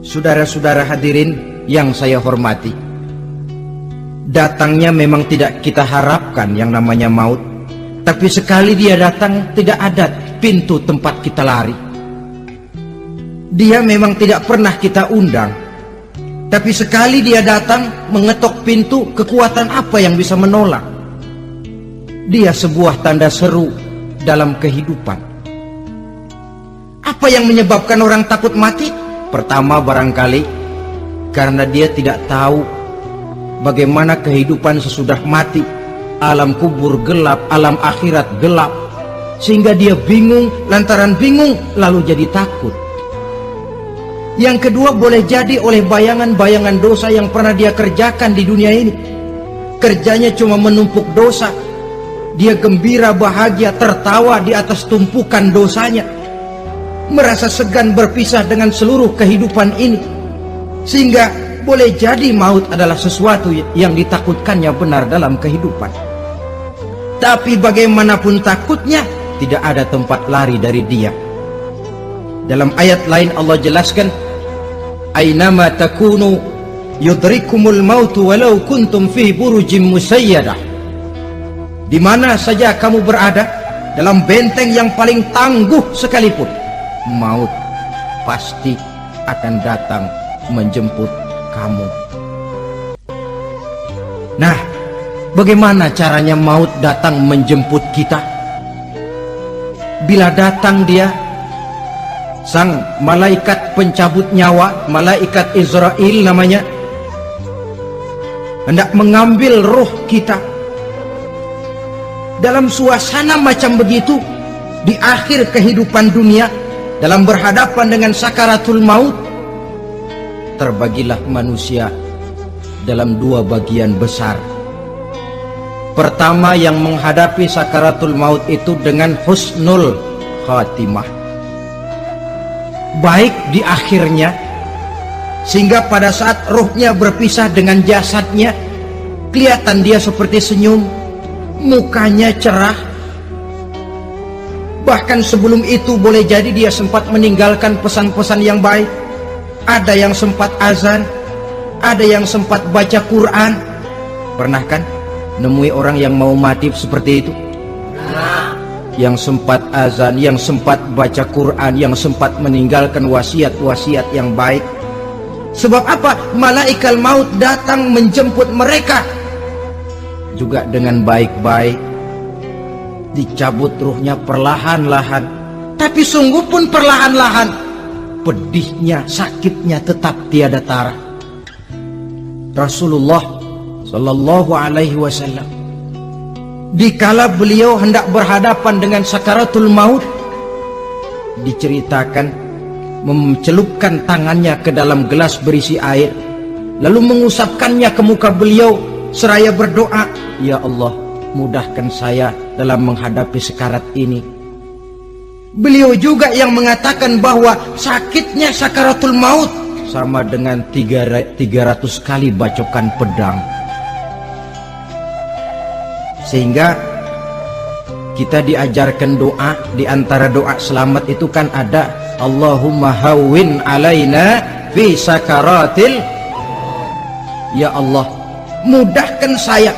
Saudara-saudara hadirin yang saya hormati, datangnya memang tidak kita harapkan yang namanya maut, tapi sekali dia datang tidak ada pintu tempat kita lari. Dia memang tidak pernah kita undang, tapi sekali dia datang mengetok pintu, kekuatan apa yang bisa menolak? Dia sebuah tanda seru dalam kehidupan. Apa yang menyebabkan orang takut mati? Pertama, barangkali karena dia tidak tahu bagaimana kehidupan sesudah mati. Alam kubur gelap, alam akhirat gelap, sehingga dia bingung. Lantaran bingung lalu jadi takut. Yang kedua, boleh jadi oleh bayangan-bayangan dosa yang pernah dia kerjakan di dunia ini. Kerjanya cuma menumpuk dosa. Dia gembira, bahagia, tertawa di atas tumpukan dosanya, merasa segan berpisah dengan seluruh kehidupan ini, sehingga boleh jadi maut adalah sesuatu yang ditakutkannya benar dalam kehidupan. Tapi bagaimanapun takutnya, tidak ada tempat lari dari dia. Dalam ayat lain Allah jelaskan, "Ainama takunu yudrikumul mautu walau kuntum fi burujim musayyadah." Di mana saja kamu berada, dalam benteng yang paling tangguh sekalipun, maut pasti akan datang menjemput kamu. Nah, bagaimana caranya maut datang menjemput kita? Bila datang dia, sang malaikat pencabut nyawa, malaikat Israel namanya, hendak mengambil roh kita. Dalam suasana macam begitu, di akhir kehidupan dunia, dalam berhadapan dengan sakaratul maut, terbagilah manusia dalam dua bagian besar. Pertama, yang menghadapi sakaratul maut itu dengan husnul khatimah, baik di akhirnya, sehingga pada saat rohnya berpisah dengan jasadnya, kelihatan dia seperti senyum, mukanya cerah. Bahkan sebelum itu boleh jadi dia sempat meninggalkan pesan-pesan yang baik. Ada yang sempat azan, ada yang sempat baca Quran. Pernah kan nemui orang yang mau mati seperti itu? Yang sempat azan, yang sempat baca Quran, yang sempat meninggalkan wasiat-wasiat yang baik. Sebab apa? Malaikat maut datang menjemput mereka juga dengan baik-baik. Dicabut ruhnya perlahan-lahan, tapi sungguh pun perlahan-lahan. Pedihnya, sakitnya tetap tiada tara. Rasulullah Sallallahu Alaihi Wasallam, dikala beliau hendak berhadapan dengan sakaratul maut, diceritakan mencelupkan tangannya ke dalam gelas berisi air, lalu mengusapkannya ke muka beliau seraya berdoa, "Ya Allah, mudahkan saya dalam menghadapi sekarat ini." Beliau juga yang mengatakan bahwa sakitnya sakaratul maut sama dengan 300 kali bacokan pedang. Sehingga kita diajarkan doa. Di antara doa selamat itu kan ada, Allahumma hawwin alaina fi sakaratil, ya Allah, mudahkan saya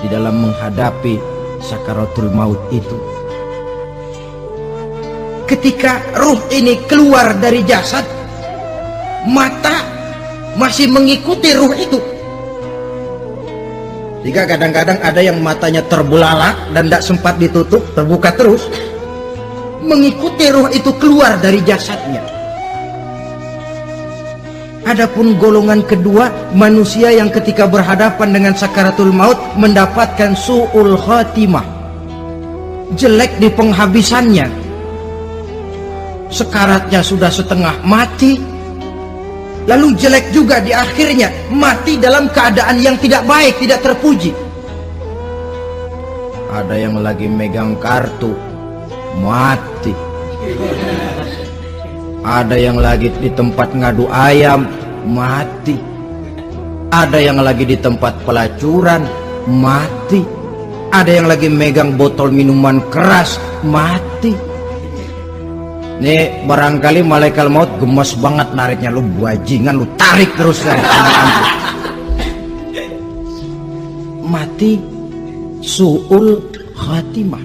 di dalam menghadapi sakaratul maut itu. Ketika ruh ini keluar dari jasad, mata masih mengikuti ruh itu. Jika kadang-kadang ada yang matanya terbelalak dan tidak sempat ditutup, terbuka terus, mengikuti ruh itu keluar dari jasadnya. Adapun golongan kedua, manusia yang ketika berhadapan dengan sakaratul maut mendapatkan su'ul khatimah, jelek di penghabisannya. Sekaratnya sudah setengah mati, lalu jelek juga di akhirnya, mati dalam keadaan yang tidak baik, tidak terpuji. Ada yang lagi megang kartu, mati. Ada yang lagi di tempat ngadu ayam, mati. Ada yang lagi di tempat pelacuran, mati. Ada yang lagi megang botol minuman keras, mati. Nih barangkali malaikat maut gemes banget nariknya, lu bajingan, lu tarik terus kan. Mati su'ul khatimah.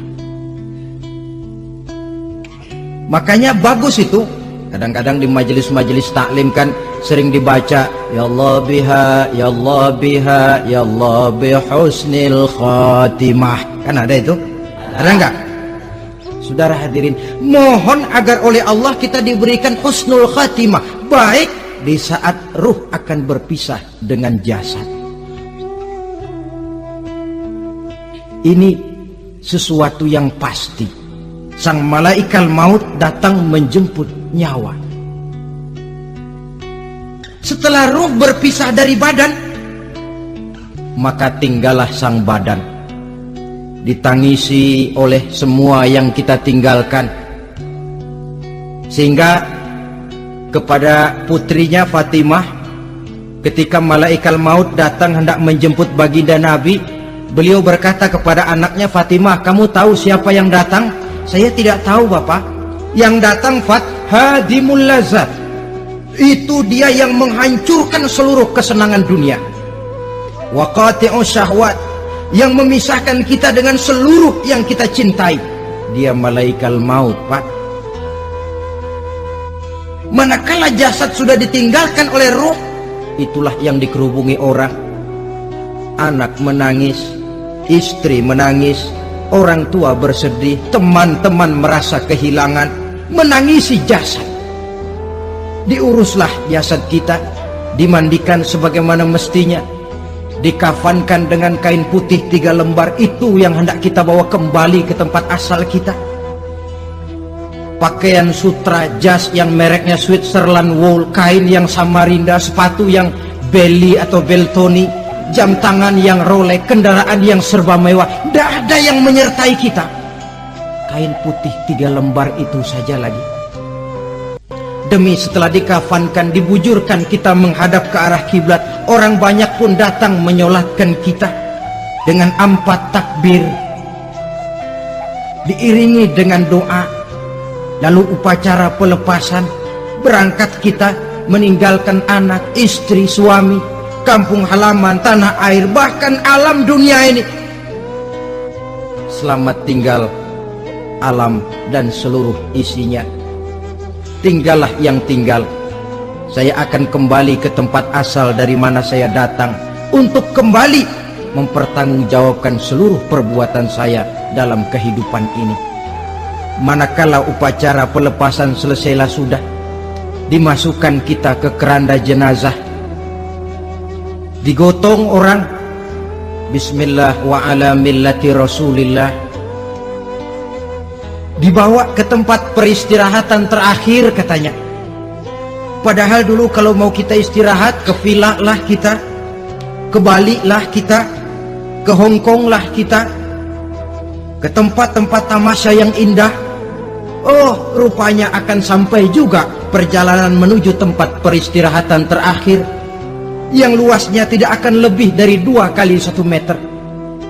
Makanya bagus itu. Kadang-kadang di majelis-majelis taklim kan sering dibaca, ya Allah biha, ya Allah biha, ya Allah bihusnil khatimah. Kan ada itu? Ada enggak? Saudara hadirin, mohon agar oleh Allah kita diberikan husnul khatimah, baik di saat ruh akan berpisah dengan jasad. Ini sesuatu yang pasti. Sang malaikat maut datang menjemput nyawa. Setelah ruh berpisah dari badan, maka tinggallah sang badan, ditangisi oleh semua yang kita tinggalkan. Sehingga kepada putrinya Fatimah, ketika malaikat maut datang hendak menjemput baginda Nabi, beliau berkata kepada anaknya, Fatimah, kamu tahu siapa yang datang? Saya tidak tahu, Bapak. Yang datang hadimul lazat, itu dia yang menghancurkan seluruh kesenangan dunia. Wa qati'us syahwat, yang memisahkan kita dengan seluruh yang kita cintai. Dia malaikat maut, Pak. Manakala jasad sudah ditinggalkan oleh ruh, itulah yang dikerubungi orang. Anak menangis, istri menangis, orang tua bersedih, teman-teman merasa kehilangan, menangisi jasad. Diuruslah jasad kita, dimandikan sebagaimana mestinya, dikafankan dengan kain putih 3 lembar. Itu yang hendak kita bawa kembali ke tempat asal kita. Pakaian sutra, jas yang mereknya Switzerland wool, kain yang Samarinda, sepatu yang Belly atau Beltoni, jam tangan yang Rolex, kendaraan yang serba mewah, tidak ada yang menyertai kita. Kain putih 3 lembar itu saja lagi. Demi setelah dikafankan, dibujurkan kita menghadap ke arah kiblat, orang banyak pun datang menyolatkan kita dengan 4 takbir, diiringi dengan doa. Lalu upacara pelepasan, berangkat kita meninggalkan anak, istri, suami, kampung halaman, tanah air, bahkan alam dunia ini. Selamat tinggal alam dan seluruh isinya. Tinggallah yang tinggal. Saya akan kembali ke tempat asal dari mana saya datang, untuk kembali mempertanggungjawabkan seluruh perbuatan saya dalam kehidupan ini. Manakala upacara pelepasan selesailah sudah, dimasukkan kita ke keranda jenazah, digotong orang, bismillah wa ala millati rasulillah, dibawa ke tempat peristirahatan terakhir katanya. Padahal dulu kalau mau kita istirahat, ke villa lah kita, ke Bali lah kita, ke Hong Kong lah kita, ke tempat-tempat tamasya yang indah. Oh, rupanya akan sampai juga perjalanan menuju tempat peristirahatan terakhir, yang luasnya tidak akan lebih dari 2 kali 1 meter.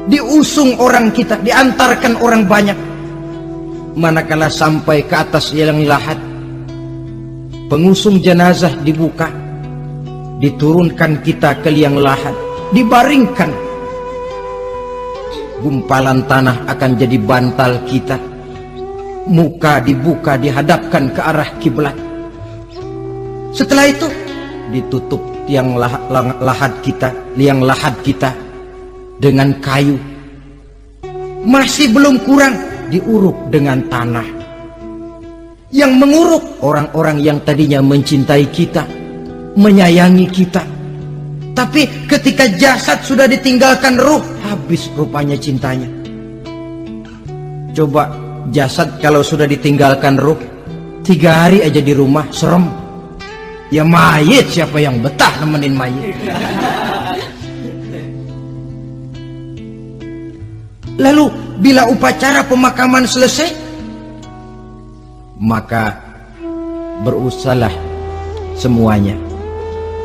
Diusung orang kita, diantarkan orang banyak. Manakala sampai ke atas yang lahat, pengusung jenazah dibuka, diturunkan kita ke liang lahat, dibaringkan. Gumpalan tanah akan jadi bantal kita, muka dibuka, dihadapkan ke arah kiblat. Setelah itu ditutup liang lahat kita dengan kayu. Masih belum kurang, diuruk dengan tanah. Yang menguruk orang-orang yang tadinya mencintai kita, menyayangi kita. Tapi ketika jasad sudah ditinggalkan ruh, habis rupanya cintanya. Coba jasad kalau sudah ditinggalkan ruh, 3 hari aja di rumah, serem. Ya mayit, siapa yang betah nemenin mayit? Lalu bila upacara pemakaman selesai, maka berusahalah semuanya.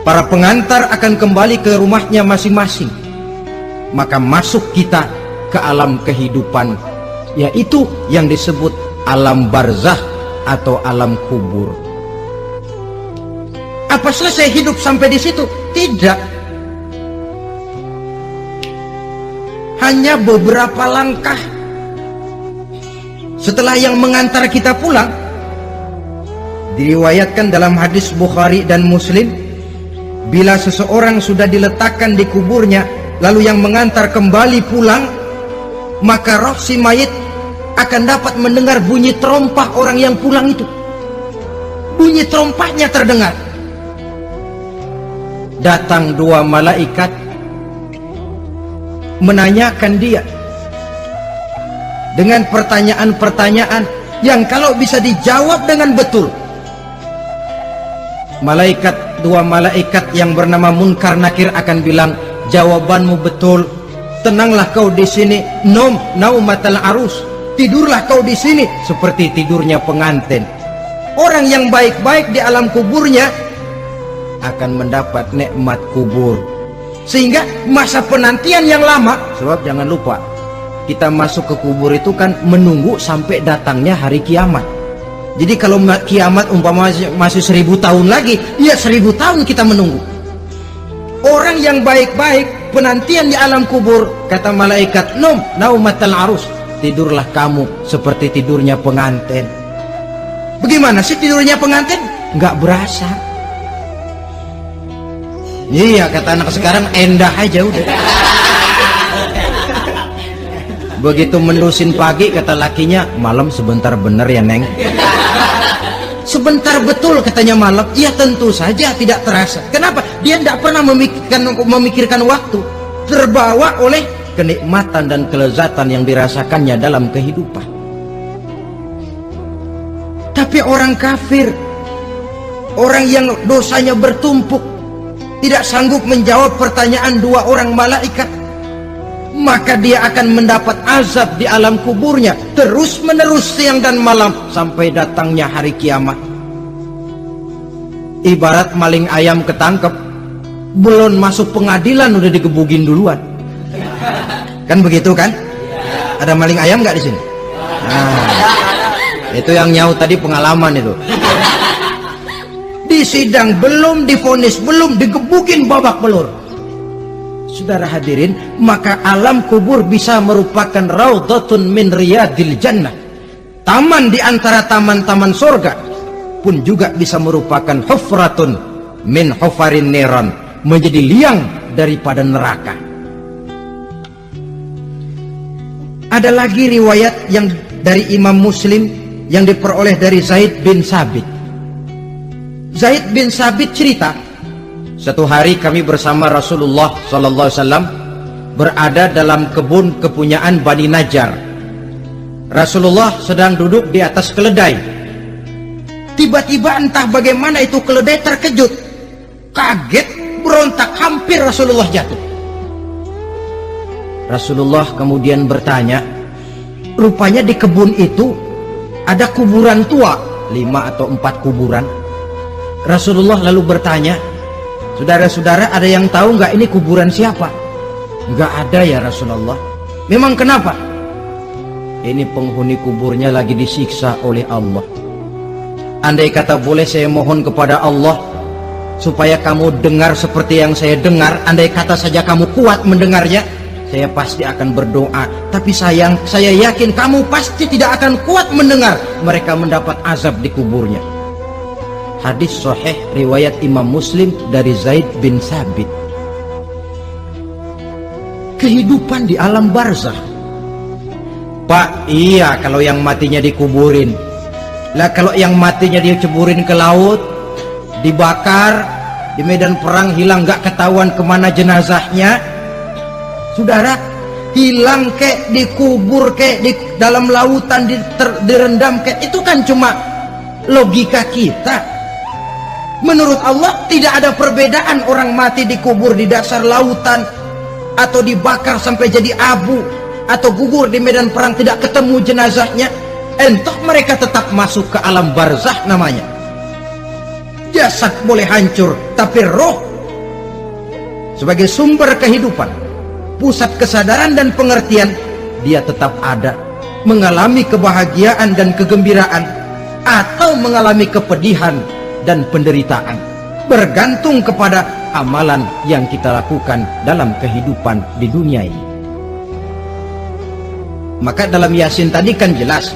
Para pengantar akan kembali ke rumahnya masing-masing. Maka masuk kita ke alam kehidupan, yaitu yang disebut alam barzakh atau alam kubur. Apa selesai hidup sampai di situ? Tidak. Hanya beberapa langkah setelah yang mengantar kita pulang. Diriwayatkan dalam hadis Bukhari dan Muslim, bila seseorang sudah diletakkan di kuburnya lalu yang mengantar kembali pulang, maka roh si mayit akan dapat mendengar bunyi terompah orang yang pulang itu. Bunyi terompahnya terdengar. Datang dua malaikat menanyakan dia dengan pertanyaan-pertanyaan yang kalau bisa dijawab dengan betul, dua malaikat yang bernama Munkar Nakir akan bilang, jawabanmu betul, tenanglah kau di sini, naumatal arus, tidurlah kau di sini seperti tidurnya pengantin. Orang yang baik-baik di alam kuburnya akan mendapat nikmat kubur, sehingga masa penantian yang lama. Sebab jangan lupa, kita masuk ke kubur itu kan menunggu sampai datangnya hari kiamat. Jadi kalau kiamat umpama masih 1000 tahun lagi, ya 1000 tahun kita menunggu. Orang yang baik-baik penantian di alam kubur, kata malaikat, naumatal arus, tidurlah kamu seperti tidurnya pengantin. Bagaimana sih tidurnya pengantin? Nggak berasa. Iya, kata anak sekarang, endah aja udah. Begitu mendusin pagi, kata lakinya, malam sebentar bener ya Neng. Sebentar betul katanya malam. Ya tentu saja tidak terasa. Kenapa? Dia tidak pernah memikirkan waktu. Terbawa oleh kenikmatan dan kelezatan yang dirasakannya dalam kehidupan. Tapi orang kafir, orang yang dosanya bertumpuk, tidak sanggup menjawab pertanyaan dua orang malaikat, maka dia akan mendapat azab di alam kuburnya terus menerus siang dan malam sampai datangnya hari kiamat. Ibarat maling ayam ketangkep, belum masuk pengadilan udah digebugin duluan. Kan begitu kan? Ada maling ayam nggak di sini? Nah, itu yang nyaut tadi pengalaman itu. Di sidang belum divonis, belum digebugin babak belur. Saudara hadirin, maka alam kubur bisa merupakan raudhatun min riyadil jannah, taman di antara taman-taman surga, pun juga bisa merupakan hufratun min hufarin niran, menjadi liang daripada neraka. Ada lagi riwayat yang dari Imam Muslim yang diperoleh dari Zaid bin Sabit. Zaid bin Sabit cerita, satu hari kami bersama Rasulullah SAW berada dalam kebun kepunyaan Bani Najjar. Rasulullah sedang duduk di atas keledai. Tiba-tiba entah bagaimana itu keledai terkejut, kaget, berontak, hampir Rasulullah jatuh. Rasulullah kemudian bertanya, rupanya di kebun itu ada kuburan tua, 5 atau 4 kuburan. Rasulullah lalu bertanya, saudara-saudara, ada yang tahu nggak ini kuburan siapa? Nggak ada ya Rasulullah. Memang kenapa? Ini penghuni kuburnya lagi disiksa oleh Allah. Andai kata boleh saya mohon kepada Allah supaya kamu dengar seperti yang saya dengar, andai kata saja kamu kuat mendengarnya, saya pasti akan berdoa. Tapi sayang, saya yakin kamu pasti tidak akan kuat mendengar mereka mendapat azab di kuburnya. Hadis sahih riwayat Imam Muslim dari Zaid bin Sabit. Kehidupan di alam barzah. Pak, iya kalau yang matinya dikuburin. Lah kalau yang matinya diceburin ke laut, dibakar, di medan perang hilang gak ketahuan kemana jenazahnya. Saudara, hilang kek, dikubur kek, di dalam lautan direndam kek, itu kan cuma logika kita. Menurut Allah tidak ada perbedaan orang mati dikubur di dasar lautan, atau dibakar sampai jadi abu, atau gugur di medan perang tidak ketemu jenazahnya. Entah mereka tetap masuk ke alam barzah namanya. Jasad boleh hancur, tapi roh sebagai sumber kehidupan, pusat kesadaran dan pengertian, dia tetap ada, mengalami kebahagiaan dan kegembiraan atau mengalami kepedihan dan penderitaan, bergantung kepada amalan yang kita lakukan dalam kehidupan di dunia ini. Maka dalam Yasin tadi kan jelas,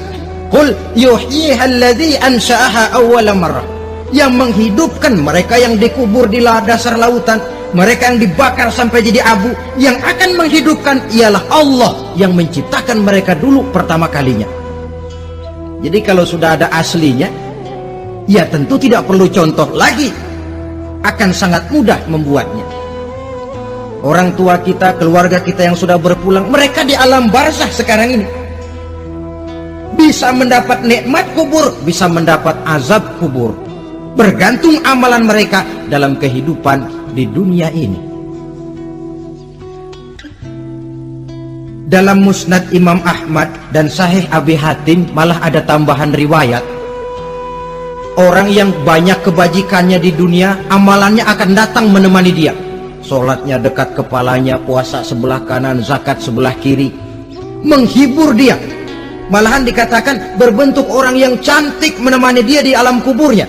qul yuhyihal ansha'aha awwala marrah, yang menghidupkan mereka yang dikubur di dasar lautan, mereka yang dibakar sampai jadi abu, yang akan menghidupkan ialah Allah yang menciptakan mereka dulu pertama kalinya. Jadi kalau sudah ada aslinya, ya tentu tidak perlu contoh lagi, akan sangat mudah membuatnya. Orang tua kita, keluarga kita yang sudah berpulang, mereka di alam barzakh sekarang ini bisa mendapat nikmat kubur, bisa mendapat azab kubur, bergantung amalan mereka dalam kehidupan di dunia ini. Dalam Musnad Imam Ahmad dan Sahih Abi Hatim malah ada tambahan riwayat, orang yang banyak kebajikannya di dunia, amalannya akan datang menemani dia. Sholatnya dekat kepalanya, puasa sebelah kanan, zakat sebelah kiri, menghibur dia. Malahan dikatakan berbentuk orang yang cantik menemani dia di alam kuburnya.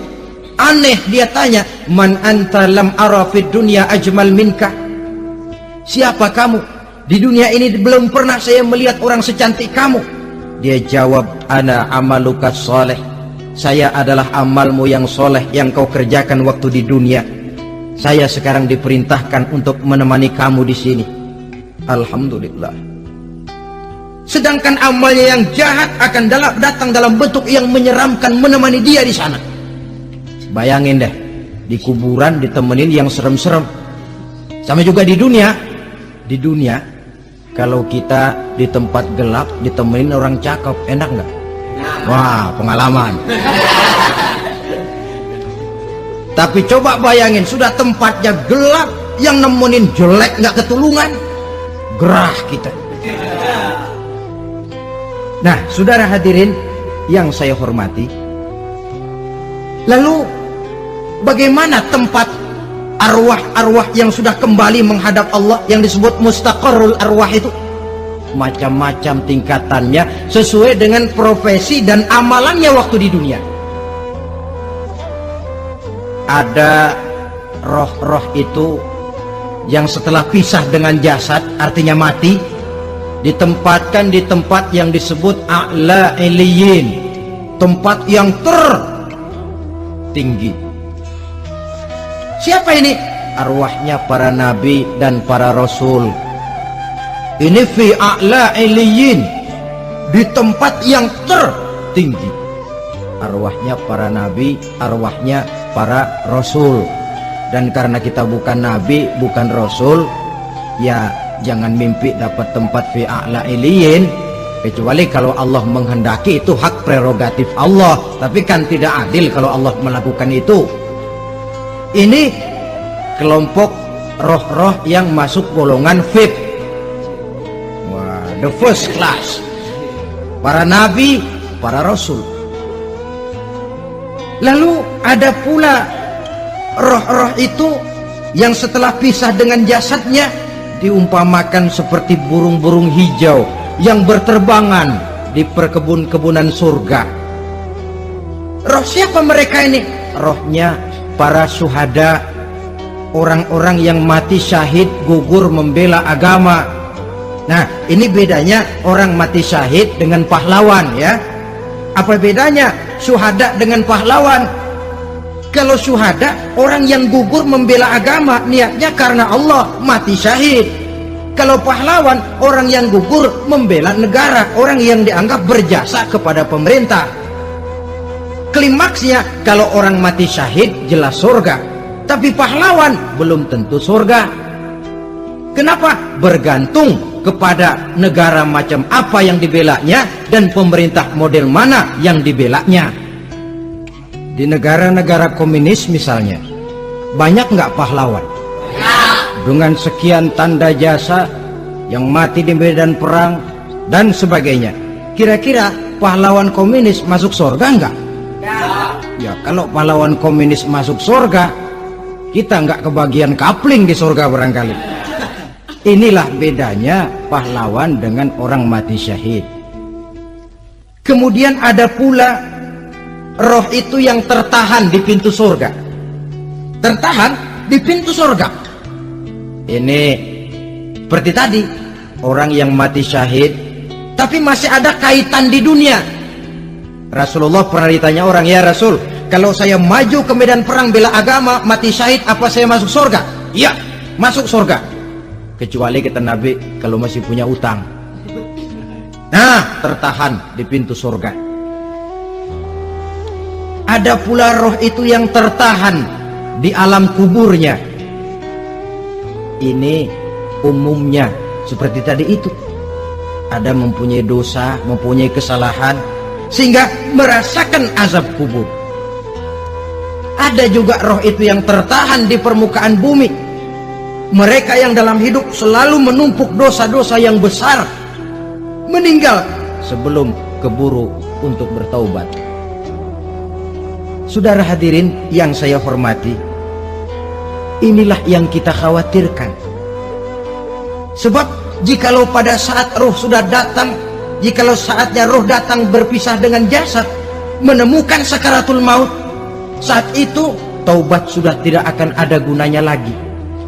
Aneh, dia tanya, man anta lam ara fid dunya ajmal minka, siapa kamu? Di dunia ini belum pernah saya melihat orang secantik kamu. Dia jawab, ana amaluka soleh, saya adalah amalmu yang soleh yang kau kerjakan waktu di dunia. Saya sekarang diperintahkan untuk menemani kamu di sini. Alhamdulillah. Sedangkan amalnya yang jahat akan datang dalam bentuk yang menyeramkan menemani dia di sana. Bayangin deh, di kuburan ditemenin yang serem-serem. Sama juga di dunia. Di dunia, kalau kita di tempat gelap ditemenin orang cakep, enak nggak? Wah, pengalaman. Tapi coba bayangin, sudah tempatnya gelap, yang nemenin jelek nggak ketulungan, gerah kita. Nah, saudara hadirin yang saya hormati, lalu bagaimana tempat arwah-arwah yang sudah kembali menghadap Allah yang disebut mustaqarrul arwah itu? Macam-macam tingkatannya sesuai dengan profesi dan amalannya waktu di dunia. Ada roh-roh itu yang setelah pisah dengan jasad, artinya mati, ditempatkan di tempat yang disebut a'la iliyin, tempat yang tertinggi. Siapa ini? Arwahnya para nabi dan para rasul. Ini fi a'la iliyin, di tempat yang tertinggi. Arwahnya para nabi, arwahnya para rasul. Dan karena kita bukan nabi, bukan rasul, ya jangan mimpi dapat tempat fi a'la iliyin, kecuali kalau Allah menghendaki. Itu hak prerogatif Allah, tapi kan tidak adil kalau Allah melakukan itu. Ini kelompok roh-roh yang masuk golongan VIP. Wah, the first class. Para nabi, para rasul. Lalu ada pula roh-roh itu yang setelah pisah dengan jasadnya diumpamakan seperti burung-burung hijau yang berterbangan di perkebun-kebunan surga. Roh siapa mereka ini? Rohnya para syuhada, orang-orang yang mati syahid gugur membela agama. Nah, ini bedanya orang mati syahid dengan pahlawan, ya. Apa bedanya syuhada dengan pahlawan? Kalau syuhada, orang yang gugur membela agama, niatnya karena Allah, mati syahid. Kalau pahlawan, orang yang gugur membela negara, orang yang dianggap berjasa kepada pemerintah. Klimaksnya, kalau orang mati syahid jelas surga, tapi pahlawan belum tentu surga. Kenapa? Bergantung kepada negara macam apa yang dibelanya dan pemerintah model mana yang dibelanya. Di negara-negara komunis misalnya, banyak nggak pahlawan? Dengan sekian tanda jasa yang mati di medan perang dan sebagainya. Kira-kira pahlawan komunis masuk surga nggak? Ya, kalau pahlawan komunis masuk surga, kita nggak kebagian kapling di surga barangkali. Inilah bedanya pahlawan dengan orang mati syahid. Kemudian ada pula roh itu yang tertahan di pintu surga. Tertahan di pintu surga. Ini seperti tadi, orang yang mati syahid tapi masih ada kaitan di dunia. Rasulullah pernah ditanya orang, ya Rasul, kalau saya maju ke medan perang bela agama, mati syahid, apa saya masuk surga? Iya, masuk surga. Kecuali kata Nabi, kalau masih punya utang. Nah, tertahan di pintu surga. Ada pula roh itu yang tertahan di alam kuburnya. Ini umumnya seperti tadi itu. Ada mempunyai dosa, mempunyai kesalahan, sehingga merasakan azab kubur. Ada juga roh itu yang tertahan di permukaan bumi. Mereka yang dalam hidup selalu menumpuk dosa-dosa yang besar, meninggal sebelum keburu untuk bertaubat. Saudara hadirin yang saya hormati, inilah yang kita khawatirkan. Sebab jikalau pada saat roh sudah datang, jikalau saatnya roh datang berpisah dengan jasad, menemukan sakaratul maut, saat itu taubat sudah tidak akan ada gunanya lagi.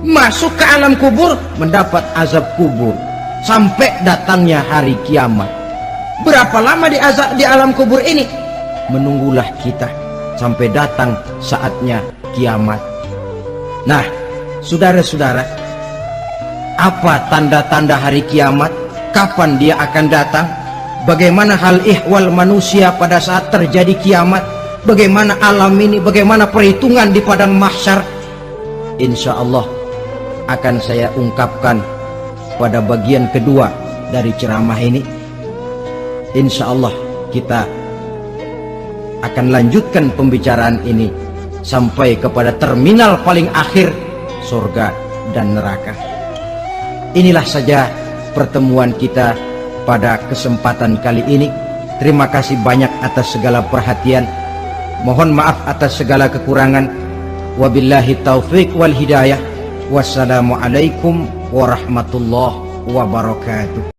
Masuk ke alam kubur, mendapat azab kubur sampai datangnya hari kiamat. Berapa lama di alam kubur ini? Menunggulah kita sampai datang saatnya kiamat. Nah, saudara-saudara, apa tanda-tanda hari kiamat? Kapan dia akan datang? Bagaimana hal ihwal manusia pada saat terjadi kiamat? Bagaimana alam ini? Bagaimana perhitungan di padang mahsyar? Insya Allah akan saya ungkapkan pada bagian kedua dari ceramah ini. Insya Allah kita akan lanjutkan pembicaraan ini sampai kepada terminal paling akhir, surga dan neraka. Inilah saja pertemuan kita pada kesempatan kali ini. Terima kasih banyak atas segala perhatian. Mohon maaf atas segala kekurangan. Wabillahi taufiq wal hidayah. Wassalamualaikum warahmatullahi wabarakatuh.